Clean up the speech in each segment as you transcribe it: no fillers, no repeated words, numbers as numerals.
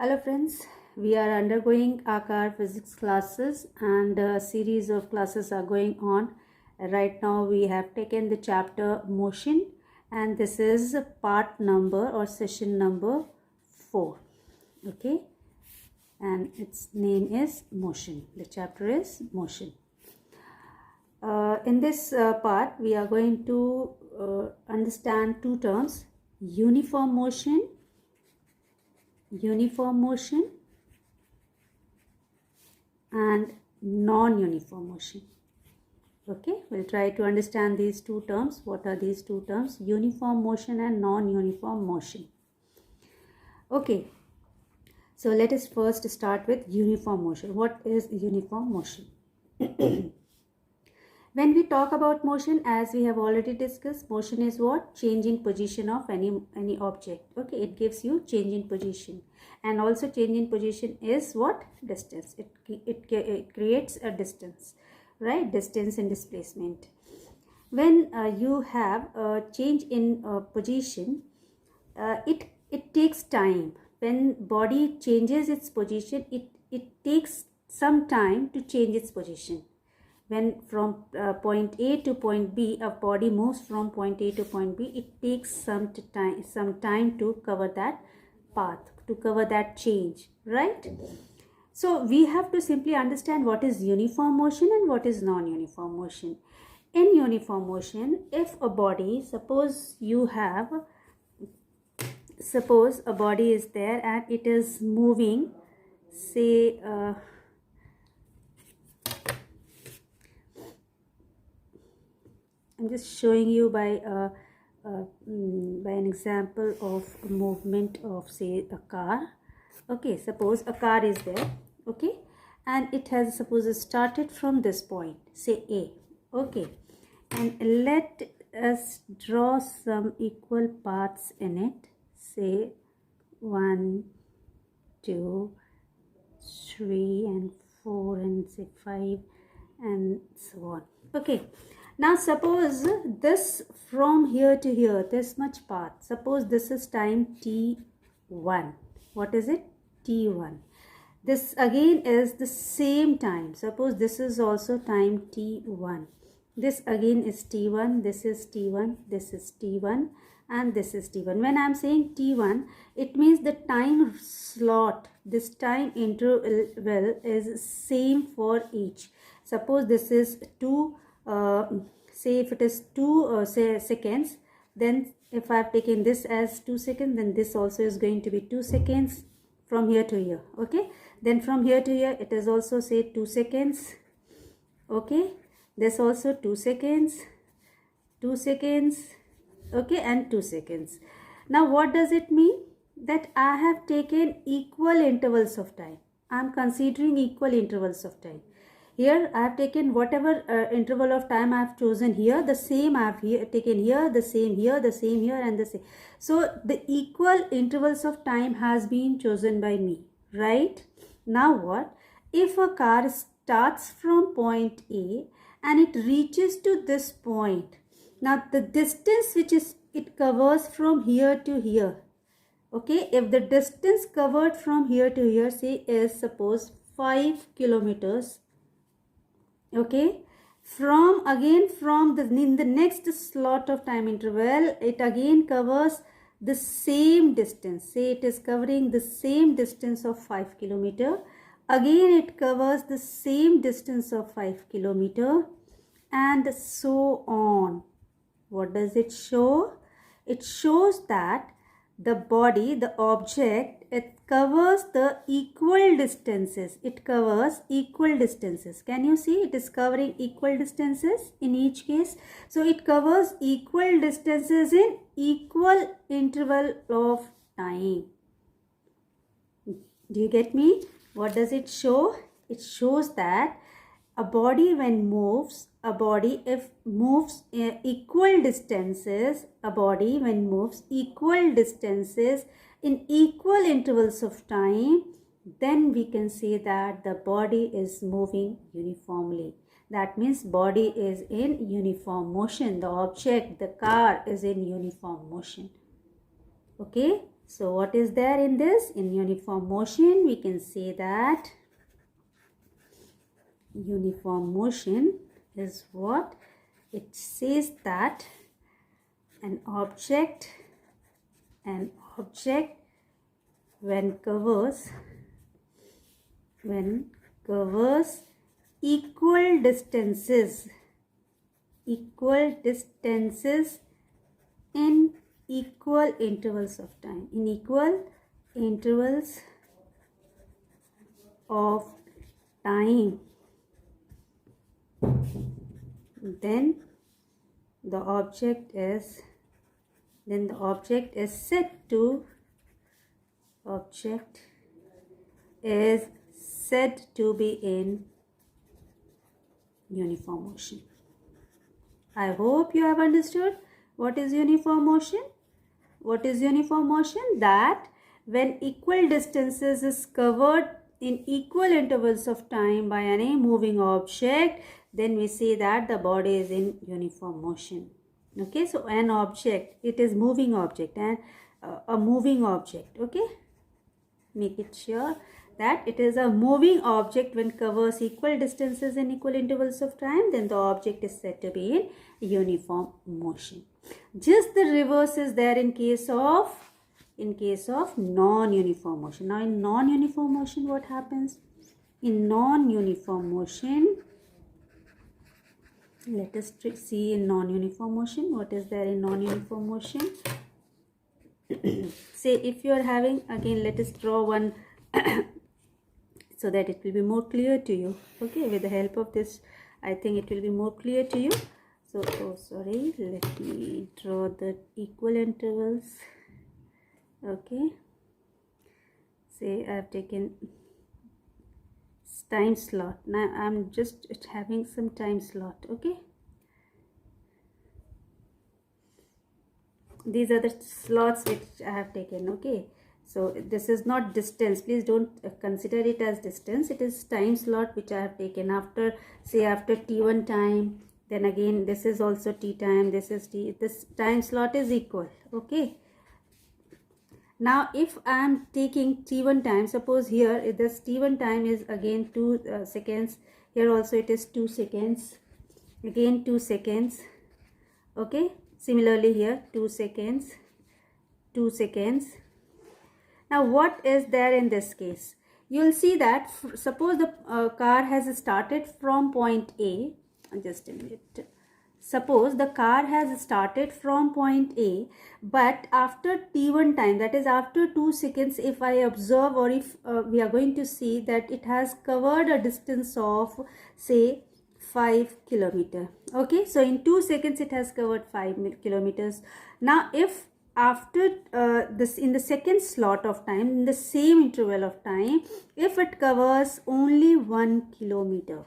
Hello friends, we are undergoing our car physics classes and a series of classes are going on. Right now we have taken the chapter motion and this is part number or session number 4. Okay, and its name is motion. The chapter is motion. In this part we are going to understand two terms: uniform motion and non-uniform motion. Okay, we'll try to understand these two terms. What are these two terms? Uniform motion and non-uniform motion. Okay, so let us first start with uniform motion. What is uniform motion? When we talk about motion, as we have already discussed, motion is what? Change in position of any object. Okay, it gives you change in position, and also change in position is what? Distance. It creates a distance, right? Distance and displacement. When you have a change in position, it takes time. When body changes its position, it takes some time to change its position. When from point A to point B, a body moves from point A to point B, it takes some time to cover that path, to cover that change, right? So we have to simply understand what is uniform motion and what is non-uniform motion. In uniform motion, if a body, suppose a body is there and it is moving, say I'm just showing you by an example of a movement of, say, a car. Okay, suppose a car is there, okay, and it has, suppose, started from this point, say A. Okay, and let us draw some equal paths in it, say 1, 2, 3 and 4 and say 5 and so on. Okay, now suppose this from here to here, this much path, suppose this is time t1. What is it? T1. This again is the same time. Suppose this is also time t1. This again is t1, this is t1, this is t1 and this is t1. When I am saying t1, it means the time slot, this time interval is same for each. Suppose this is 2, say if it is 2 seconds, then if I have taken this as 2 seconds, then this also is going to be 2 seconds from here to here. Okay, then from here to here it is also, say, 2 seconds. Okay, this also 2 seconds, 2 seconds, okay, and 2 seconds. Now what does it mean? That I have taken equal intervals of time. I am considering equal intervals of time. Here I have taken whatever interval of time I have chosen here, the same I have taken here, the same here, the same here and the same. So the equal intervals of time has been chosen by me, right? Now what? If a car starts from point A and it reaches to this point, now the distance which is it covers from here to here, okay, if the distance covered from here to here, say, is suppose 5 kilometers, okay, from in the next slot of time interval, it again covers the same distance. Say it is covering the same distance of 5 kilometer. Again it covers the same distance of 5 kilometer and so on. What does it show? It shows that the body, the object, it covers the equal distances. It covers equal distances. Can you see? It is covering equal distances in each case. So it covers equal distances in equal interval of time. Do you get me? What does it show? It shows that a body when moves, a body if moves equal distances, a body when moves equal distances in equal intervals of time, then we can say that the body is moving uniformly. That means body is in uniform motion. The object, the car, is in uniform motion. Okay, So what is there in this? In uniform motion, we can say that uniform motion is what? It says that an object when covers equal distances in equal intervals of time, then the object is said to be in uniform motion. I hope you have understood what is uniform motion. What is uniform motion? That when equal distances is covered in equal intervals of time by any moving object, then we say that the body is in uniform motion. Okay, so an object, it is moving object and a moving object. Okay, make it sure that it is a moving object when covers equal distances in equal intervals of time, then the object is said to be in uniform motion. Just the reverse is there in case of non-uniform motion. Now in non-uniform motion, what happens? In non-uniform motion, let us see in non-uniform motion, what is there in non-uniform motion. Say if you are having, again let us draw one so that it will be more clear to you. Okay, with the help of this, I think it will be more clear to you. So, sorry, let me draw the equal intervals. Okay, say I have taken time slot. Now I am just having some time slot. Okay, these are the slots which I have taken. Okay, so this is not distance, please don't consider it as distance. It is time slot which I have taken after, say after t1 time, then again this is also t time, this is t, this time slot is equal. Okay, now if I am taking t1 time, suppose here this t1 time is again 2 seconds, here also it is 2 seconds, again 2 seconds. Okay, similarly here 2 seconds, 2 seconds. Now what is there in this case? You will see that suppose the car has started from point A, just a minute. Suppose the car has started from point A, but after t1 time, that is after 2 seconds, if I observe, or if we are going to see that it has covered a distance of say 5 kilometer. Okay, so in 2 seconds it has covered 5 kilometers. Now if after this, in the second slot of time, in the same interval of time, if it covers only 1 kilometer,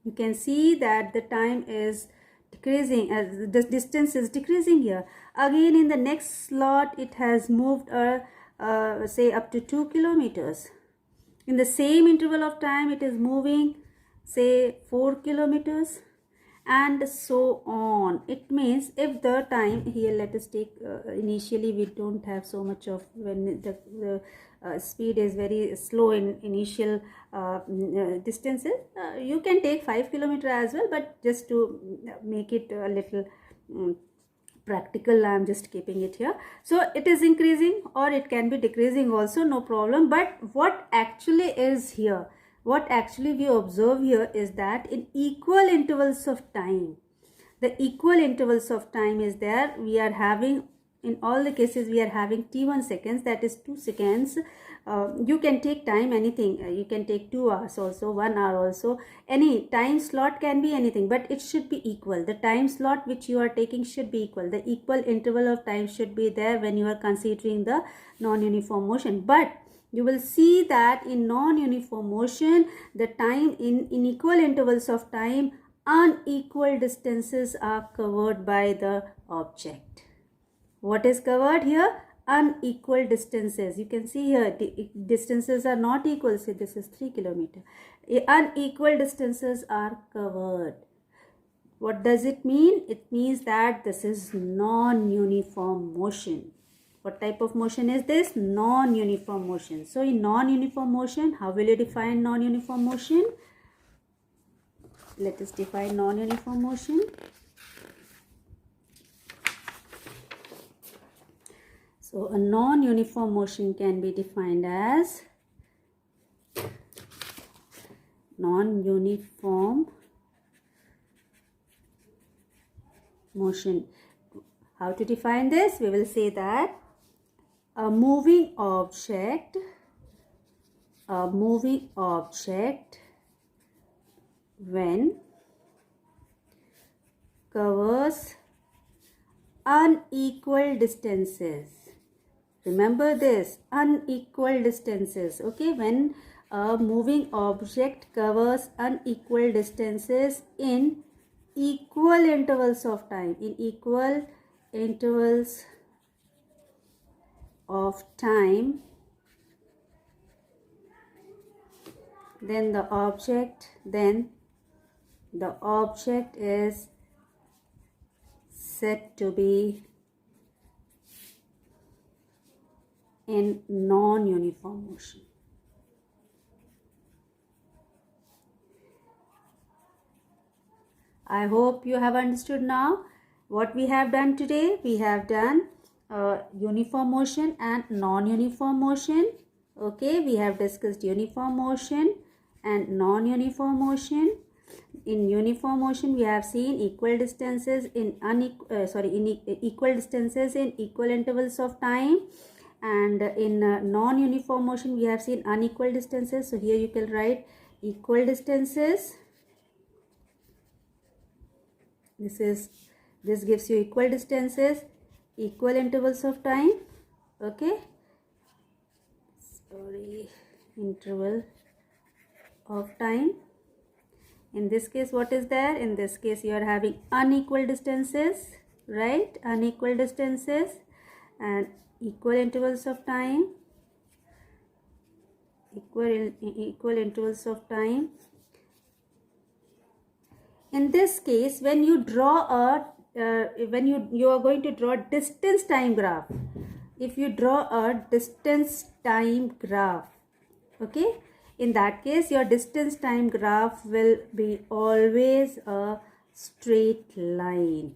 you can see that the time is decreasing, as the distance is decreasing here. Again in the next slot it has moved say up to 2 kilometers. In the same interval of time it is moving say 4 kilometers, and so on. It means if the time here, let us take initially we don't have so much of, when the speed is very slow in initial distances, you can take 5 kilometer as well, but just to make it a little practical, I am just keeping it here. So it is increasing or it can be decreasing also, no problem. But what actually is here, what actually we observe here is that in equal intervals of time, the equal intervals of time is there, we are having, in all the cases we are having t1 seconds, that is 2 seconds. You can take time anything, you can take 2 hours also, 1 hour also, any time slot can be anything, but it should be equal. The time slot which you are taking should be equal. The equal interval of time should be there when you are considering the non-uniform motion. But you will see that in non-uniform motion, the time in equal intervals of time, unequal distances are covered by the object. What is covered here? Unequal distances. You can see here distances are not equal. Say this is 3 kilometers. Unequal distances are covered. What does it mean? It means that this is non-uniform motion. What type of motion is this? Non-uniform motion. So in non-uniform motion, how will you define non-uniform motion? Let us define non-uniform motion. So a non-uniform motion can be defined as non-uniform motion. How to define this? We will say that a moving object when covers unequal distances. Remember this, unequal distances. Okay, when a moving object covers unequal distances in equal intervals of time, then the object is said to be in non-uniform motion. I hope you have understood now what we have done today. We have done uniform motion and non-uniform motion. Okay, we have discussed uniform motion and non-uniform motion. In uniform motion, we have seen equal distances in equal distances in equal intervals of time, and in non-uniform motion, we have seen unequal distances. So here you can write equal distances. This gives you equal distances, equal intervals of time. Okay, interval of time. In this case, what is there? In this case, you are having unequal distances, right? Unequal distances and equal intervals of time. Equal intervals of time. In this case, when you draw when you are going to draw distance time graph. If you draw a distance time graph, okay, in that case your distance time graph will be always a straight line.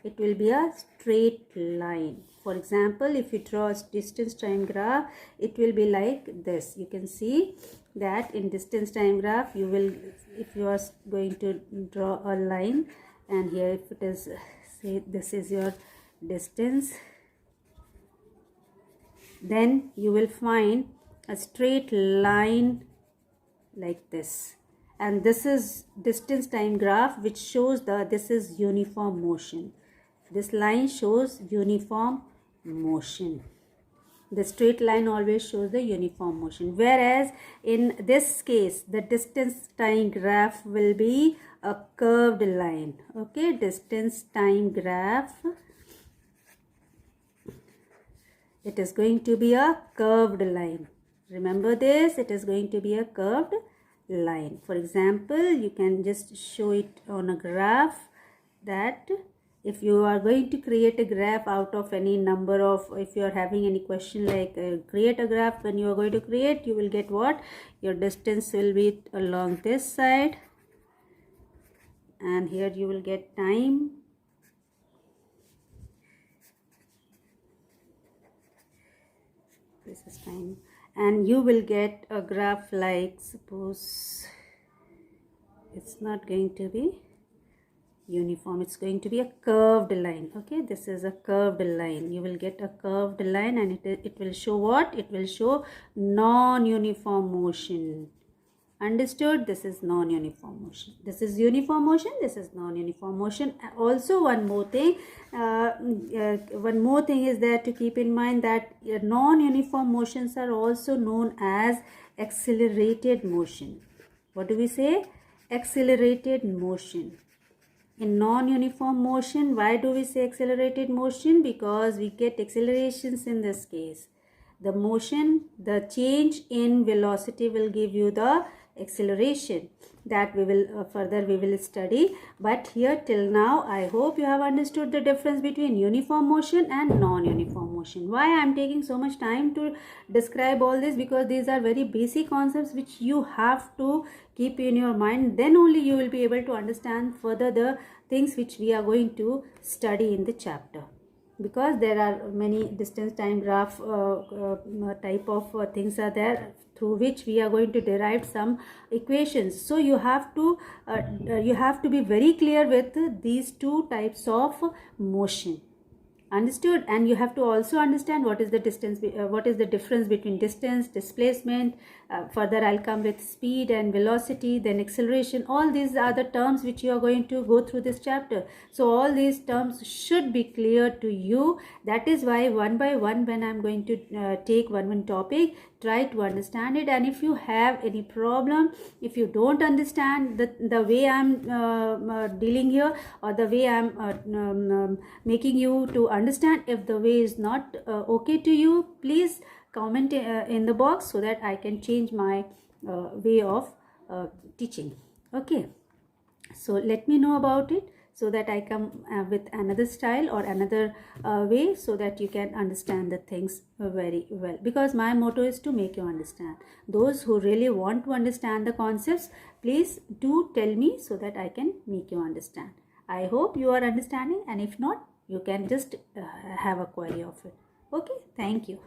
It will be a straight line. For example, if you draw a distance time graph, it will be like this. You can see that in distance time graph, you will, if you are going to draw a line, and here if it is, say this is your distance, then you will find a straight line like this, and this is distance time graph, which shows this is uniform motion. This line shows uniform motion. The straight line always shows the uniform motion, whereas in this case the distance time graph will be a curved line. Okay, distance time graph, it is going to be a curved line. Remember this, it is going to be a curved line. For example, you can just show it on a graph, that if you are going to create a graph out of any number of, if you are having any question like create a graph, when you are going to create, you will get what? Your distance will be along this side, and here you will get time. This is time, and you will get a graph like, suppose it's not going to be uniform, it's going to be a curved line. Okay, this is a curved line. You will get a curved line, and it will show what? It will show non-uniform motion. Understood? This is non-uniform motion. This is uniform motion. This is non-uniform motion. Also, one more thing is there to keep in mind, that non-uniform motions are also known as accelerated motion. What do we say? Accelerated motion. In non-uniform motion, why do we say accelerated motion? Because we get accelerations in this case. The motion, the change in velocity will give you the acceleration. That we will further we will study. But here till now, I hope you have understood the difference between uniform motion and non-uniform motion. Why I am taking so much time to describe all this? Because these are very basic concepts which you have to keep in your mind. Then only you will be able to understand further the things which we are going to study in the chapter. Because there are many distance time graph type of things are there through which we are going to derive some equations. So you have to be very clear with these two types of motion. Understood? And you have to also understand what is the distance, what is the difference between distance, displacement. Further I'll come with speed and velocity, then acceleration. All these are the terms which you are going to go through this chapter. So all these terms should be clear to you. That is why one by one, when I'm going to take one topic, try to understand it. And if you have any problem, if you don't understand the way I'm dealing here, or the way I'm making you to understand, if the way is not okay to you, please comment in the box so that I can change my way of teaching. Okay, so let me know about it so that I come with another style or another way, so that you can understand the things very well. Because my motto is to make you understand. Those who really want to understand the concepts, please do tell me so that I can make you understand. I hope you are understanding, and if not, you can just have a query of it. Okay, thank you.